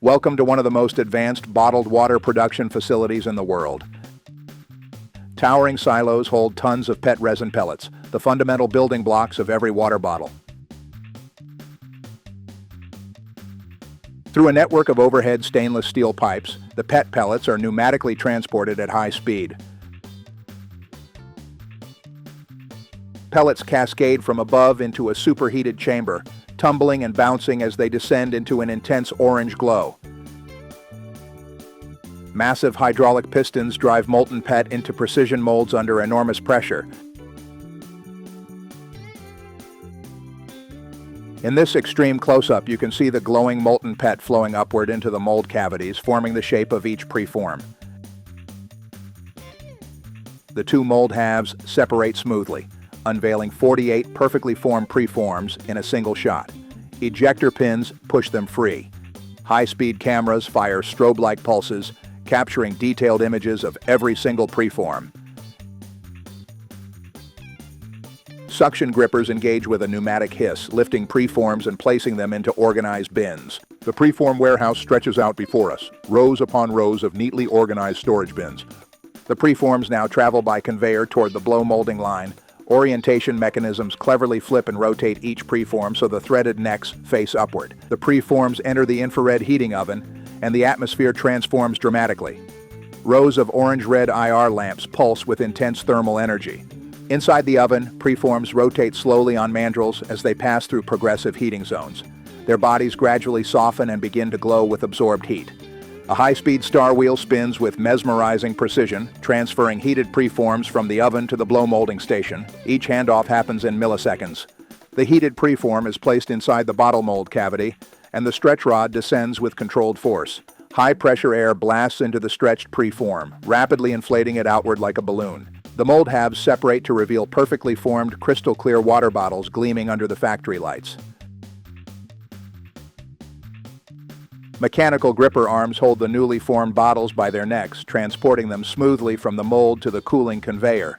Welcome to one of the most advanced bottled water production facilities in the world. Towering silos hold tons of PET resin pellets, the fundamental building blocks of every water bottle. Through a network of overhead stainless steel pipes, the PET pellets are pneumatically transported at high speed. Pellets cascade from above into a superheated chamber, tumbling and bouncing as they descend into an intense orange glow. Massive hydraulic pistons drive molten PET into precision molds under enormous pressure. In this extreme close-up, you can see the glowing molten PET flowing upward into the mold cavities, forming the shape of each preform. The two mold halves separate smoothly, unveiling 48 perfectly formed preforms in a single shot. Ejector pins push them free. High-speed cameras fire strobe-like pulses, capturing detailed images of every single preform. Suction grippers engage with a pneumatic hiss, lifting preforms and placing them into organized bins. The preform warehouse stretches out before us, rows upon rows of neatly organized storage bins. The preforms now travel by conveyor toward the blow molding line. Orientation mechanisms cleverly flip and rotate each preform so the threaded necks face upward. The preforms enter the infrared heating oven, and the atmosphere transforms dramatically. Rows of orange-red IR lamps pulse with intense thermal energy. Inside the oven, preforms rotate slowly on mandrels as they pass through progressive heating zones. Their bodies gradually soften and begin to glow with absorbed heat. A high-speed star wheel spins with mesmerizing precision, transferring heated preforms from the oven to the blow molding station. Each handoff happens in milliseconds. The heated preform is placed inside the bottle mold cavity, and the stretch rod descends with controlled force. High-pressure air blasts into the stretched preform, rapidly inflating it outward like a balloon. The mold halves separate to reveal perfectly formed, crystal-clear water bottles gleaming under the factory lights. Mechanical gripper arms hold the newly formed bottles by their necks, transporting them smoothly from the mold to the cooling conveyor.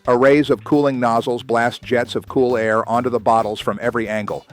Arrays of cooling nozzles blast jets of cool air onto the bottles from every angle.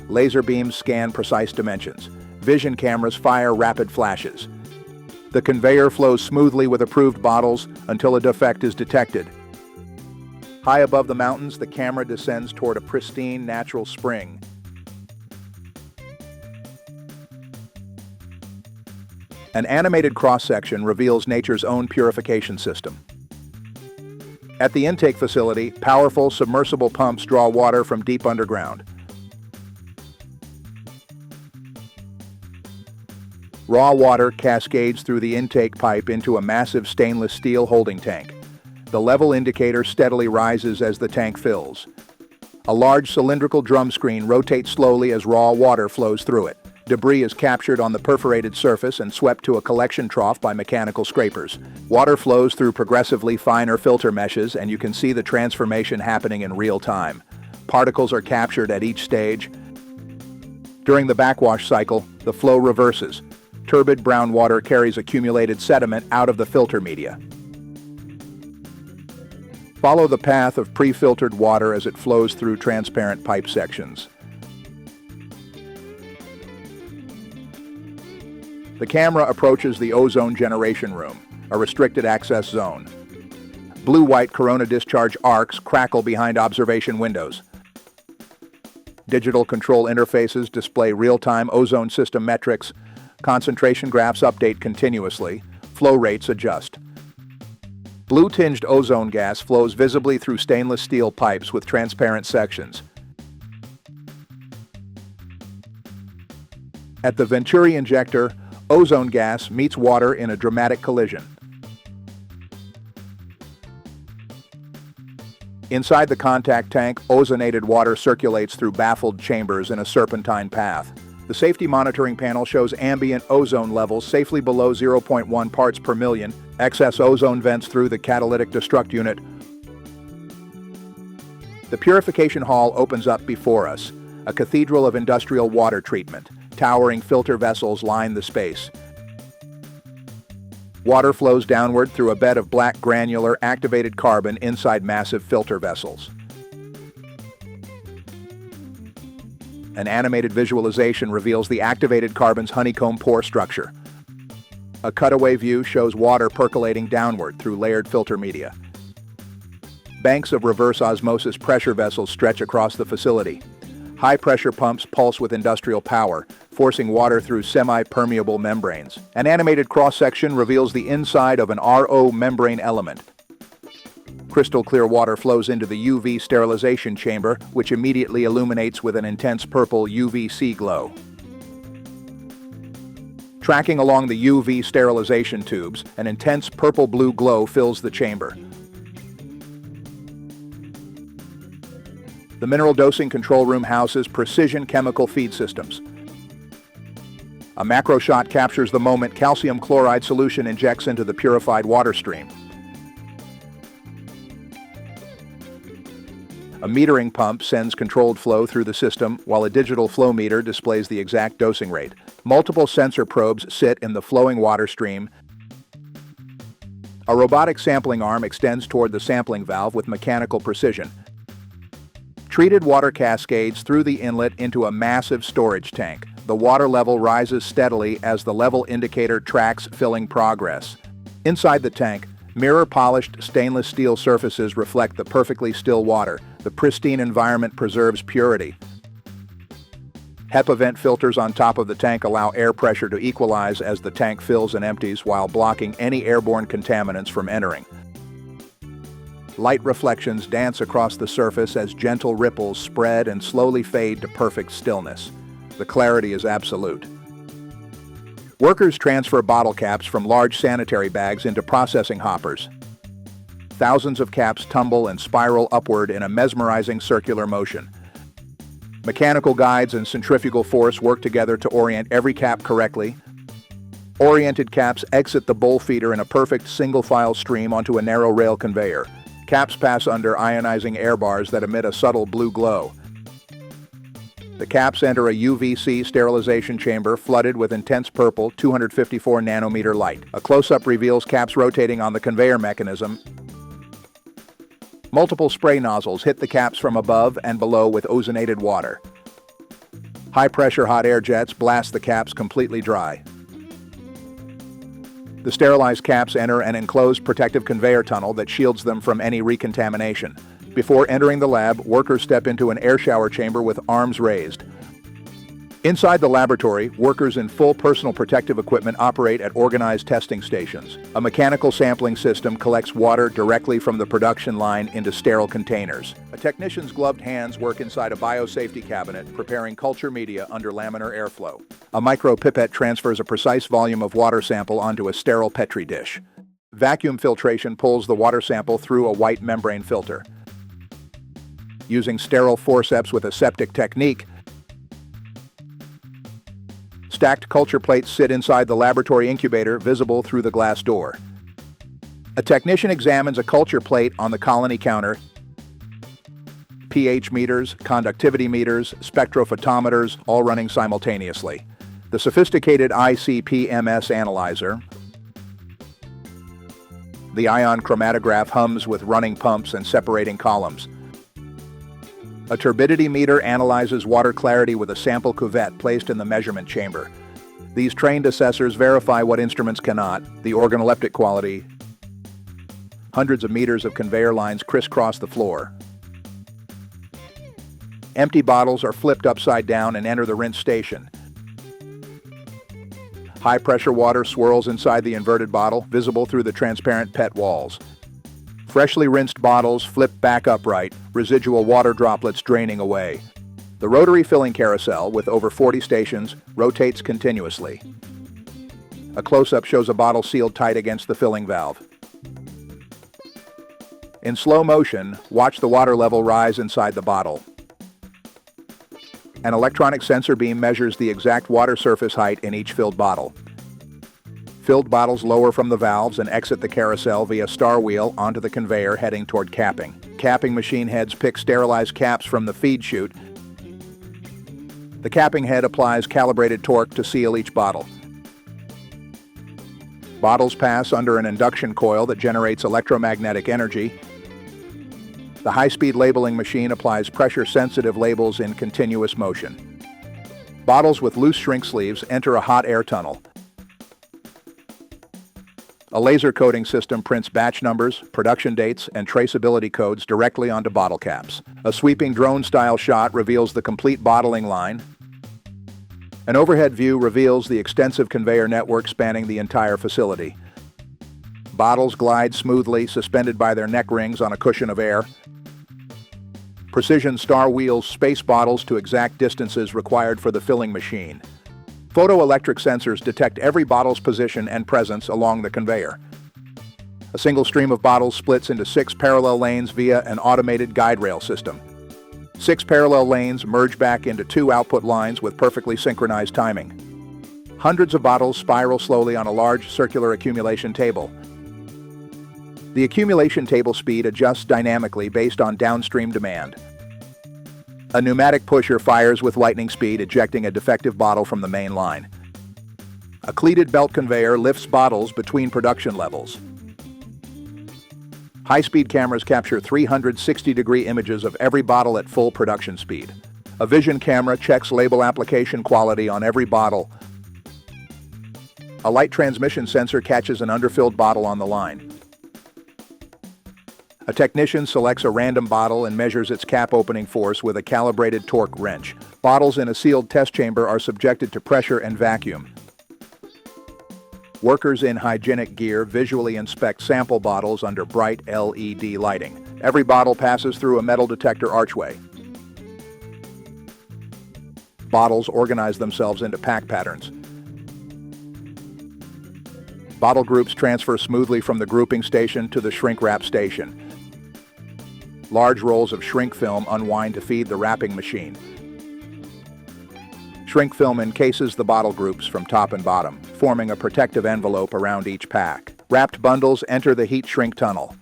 Laser beams scan precise dimensions. Vision cameras fire rapid flashes. The conveyor flows smoothly with approved bottles until a defect is detected. High above the mountains, the camera descends toward a pristine natural spring. An animated cross-section reveals nature's own purification system. At the intake facility, powerful submersible pumps draw water from deep underground. Raw water cascades through the intake pipe into a massive stainless steel holding tank. The level indicator steadily rises as the tank fills. A large cylindrical drum screen rotates slowly as raw water flows through it. Debris is captured on the perforated surface and swept to a collection trough by mechanical scrapers. Water flows through progressively finer filter meshes, and you can see the transformation happening in real time. Particles are captured at each stage. During the backwash cycle, the flow reverses. Turbid brown water carries accumulated sediment out of the filter media. Follow the path of pre-filtered water as it flows through transparent pipe sections. The camera approaches the ozone generation room, a restricted access zone. Blue-white corona discharge arcs crackle behind observation windows. Digital control interfaces display real-time ozone system metrics. Concentration graphs update continuously. Flow rates adjust. Blue-tinged ozone gas flows visibly through stainless steel pipes with transparent sections. At the Venturi injector, ozone gas meets water in a dramatic collision. Inside the contact tank, ozonated water circulates through baffled chambers in a serpentine path. The safety monitoring panel shows ambient ozone levels safely below 0.1 parts per million. Excess ozone vents through the catalytic destruct unit. The purification hall opens up before us, a cathedral of industrial water treatment. Towering filter vessels line the space. Water flows downward through a bed of black granular activated carbon inside massive filter vessels. An animated visualization reveals the activated carbon's honeycomb pore structure. A cutaway view shows water percolating downward through layered filter media. Banks of reverse osmosis pressure vessels stretch across the facility. High-pressure pumps pulse with industrial power, forcing water through semi-permeable membranes. An animated cross-section reveals the inside of an RO membrane element. Crystal clear water flows into the UV sterilization chamber, which immediately illuminates with an intense purple UVC glow. Tracking along the UV sterilization tubes, an intense purple-blue glow fills the chamber. The mineral dosing control room houses precision chemical feed systems. A macro shot captures the moment calcium chloride solution injects into the purified water stream. A metering pump sends controlled flow through the system, while a digital flow meter displays the exact dosing rate. Multiple sensor probes sit in the flowing water stream. A robotic sampling arm extends toward the sampling valve with mechanical precision. Treated water cascades through the inlet into a massive storage tank. The water level rises steadily as the level indicator tracks filling progress. Inside the tank, mirror-polished stainless steel surfaces reflect the perfectly still water. The pristine environment preserves purity. HEPA vent filters on top of the tank allow air pressure to equalize as the tank fills and empties while blocking any airborne contaminants from entering. Light reflections dance across the surface as gentle ripples spread and slowly fade to perfect stillness. The clarity is absolute. Workers transfer bottle caps from large sanitary bags into processing hoppers. Thousands of caps tumble and spiral upward in a mesmerizing circular motion. Mechanical guides and centrifugal force work together to orient every cap correctly. Oriented caps exit the bowl feeder in a perfect single-file stream onto a narrow rail conveyor. Caps pass under ionizing air bars that emit a subtle blue glow. The caps enter a UVC sterilization chamber flooded with intense purple 254 nanometer light. A close-up reveals caps rotating on the conveyor mechanism. Multiple spray nozzles hit the caps from above and below with ozonated water. High-pressure hot air jets blast the caps completely dry. The sterilized caps enter an enclosed protective conveyor tunnel that shields them from any recontamination. Before entering the lab, workers step into an air shower chamber with arms raised. Inside the laboratory, workers in full personal protective equipment operate at organized testing stations. A mechanical sampling system collects water directly from the production line into sterile containers. A technician's gloved hands work inside a biosafety cabinet, preparing culture media under laminar airflow. A micropipette transfers a precise volume of water sample onto a sterile Petri dish. Vacuum filtration pulls the water sample through a white membrane filter. Using sterile forceps with aseptic technique, stacked culture plates sit inside the laboratory incubator, visible through the glass door. A technician examines a culture plate on the colony counter. pH meters, conductivity meters, spectrophotometers, all running simultaneously. The sophisticated ICP-MS analyzer. The ion chromatograph hums with running pumps and separating columns. A turbidity meter analyzes water clarity with a sample cuvette placed in the measurement chamber. These trained assessors verify what instruments cannot, the organoleptic quality. Hundreds of meters of conveyor lines crisscross the floor. Empty bottles are flipped upside down and enter the rinse station. High-pressure water swirls inside the inverted bottle, visible through the transparent PET walls. Freshly rinsed bottles flip back upright, residual water droplets draining away. The rotary filling carousel, with over 40 stations, rotates continuously. A close-up shows a bottle sealed tight against the filling valve. In slow motion, watch the water level rise inside the bottle. An electronic sensor beam measures the exact water surface height in each filled bottle. Filled bottles lower from the valves and exit the carousel via star wheel onto the conveyor heading toward capping. Capping machine heads pick sterilized caps from the feed chute. The capping head applies calibrated torque to seal each bottle. Bottles pass under an induction coil that generates electromagnetic energy. The high-speed labeling machine applies pressure-sensitive labels in continuous motion. Bottles with loose shrink sleeves enter a hot air tunnel. A laser coding system prints batch numbers, production dates, and traceability codes directly onto bottle caps. A sweeping drone-style shot reveals the complete bottling line. An overhead view reveals the extensive conveyor network spanning the entire facility. Bottles glide smoothly, suspended by their neck rings on a cushion of air. Precision star wheels space bottles to exact distances required for the filling machine. Photoelectric sensors detect every bottle's position and presence along the conveyor. A single stream of bottles splits into 6 parallel lanes via an automated guide rail system. 6 parallel lanes merge back into 2 output lines with perfectly synchronized timing. Hundreds of bottles spiral slowly on a large circular accumulation table. The accumulation table speed adjusts dynamically based on downstream demand. A pneumatic pusher fires with lightning speed, ejecting a defective bottle from the main line. A cleated belt conveyor lifts bottles between production levels. High-speed cameras capture 360-degree images of every bottle at full production speed. A vision camera checks label application quality on every bottle. A light transmission sensor catches an underfilled bottle on the line. A technician selects a random bottle and measures its cap opening force with a calibrated torque wrench. Bottles in a sealed test chamber are subjected to pressure and vacuum. Workers in hygienic gear visually inspect sample bottles under bright LED lighting. Every bottle passes through a metal detector archway. Bottles organize themselves into pack patterns. Bottle groups transfer smoothly from the grouping station to the shrink wrap station. Large rolls of shrink film unwind to feed the wrapping machine. Shrink film encases the bottle groups from top and bottom, forming a protective envelope around each pack. Wrapped bundles enter the heat shrink tunnel.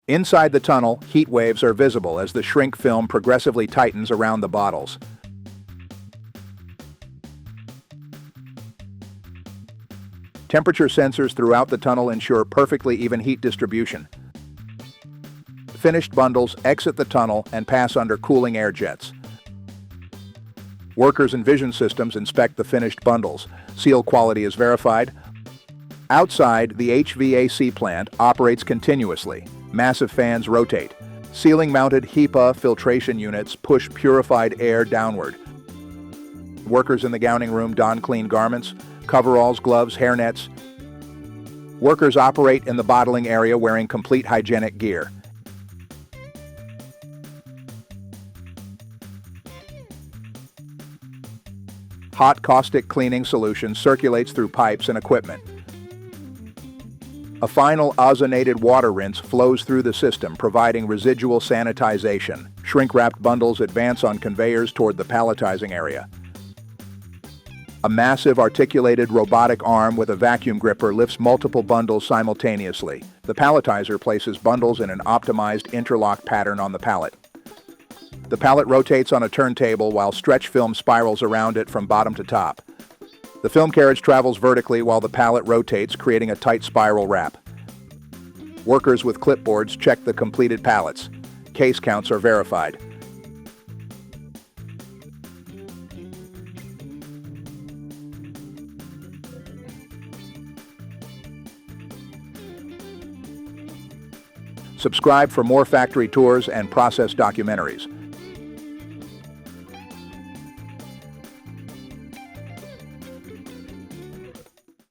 Inside the tunnel, heat waves are visible as the shrink film progressively tightens around the bottles. Temperature sensors throughout the tunnel ensure perfectly even heat distribution. Finished bundles exit the tunnel and pass under cooling air jets. Workers and vision systems inspect the finished bundles. Seal quality is verified. Outside, the HVAC plant operates continuously. Massive fans rotate. Ceiling-mounted HEPA filtration units push purified air downward. Workers in the gowning room don clean garments, coveralls, gloves, hairnets. Workers operate in the bottling area wearing complete hygienic gear. Hot caustic cleaning solution circulates through pipes and equipment. A final ozonated water rinse flows through the system, providing residual sanitization. Shrink-wrapped bundles advance on conveyors toward the palletizing area. A massive articulated robotic arm with a vacuum gripper lifts multiple bundles simultaneously. The palletizer places bundles in an optimized interlock pattern on the pallet. The pallet rotates on a turntable while stretch film spirals around it from bottom to top. The film carriage travels vertically while the pallet rotates, creating a tight spiral wrap. Workers with clipboards check the completed pallets. Case counts are verified. Subscribe for more factory tours and process documentaries.